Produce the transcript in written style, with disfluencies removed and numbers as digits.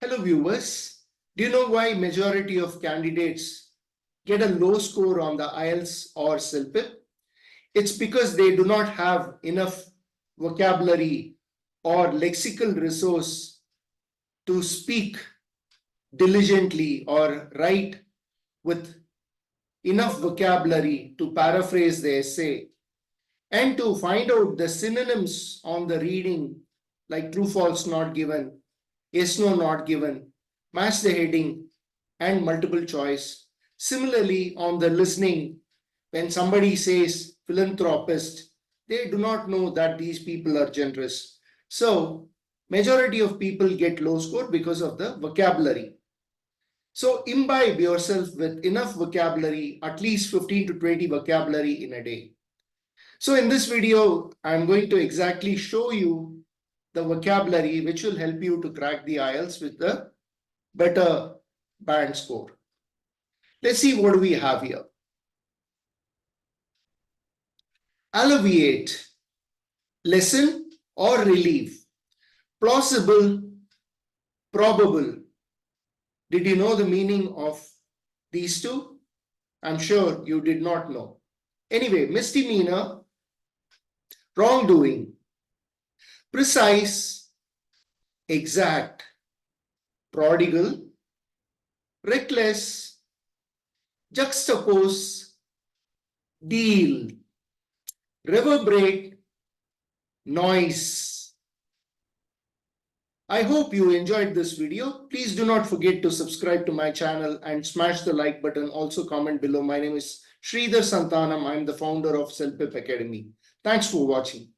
Hello viewers, do you know why majority of candidates get a low score on the IELTS or CELPIP? It's because they do not have enough vocabulary or lexical resource to speak diligently or write with enough vocabulary to paraphrase the essay and to find out the synonyms on the reading like true, false, not given, yes, no, not given, match the heading, and multiple choice. Similarly, on the listening, when somebody says philanthropist, they do not know that these people are generous. So, majority of people get low score because of the vocabulary. So, imbibe yourself with enough vocabulary, at least 15 to 20 vocabulary in a day. So, in this video, I'm going to exactly show you the vocabulary which will help you to crack the IELTS with the better band score. Let's see what we have here. Alleviate, lessen or relieve. Plausible, probable. Did you know the meaning of these two? I'm sure you did not know. Anyway, misdemeanor, wrongdoing. Precise, exact. Prodigal, reckless, juxtapose, deal, reverberate, noise. I hope you enjoyed this video. Please do not forget to subscribe to my channel and smash the like button. Also comment below. My name is Sridhar Santhanam. I am the founder of CELPIP Academy. Thanks for watching.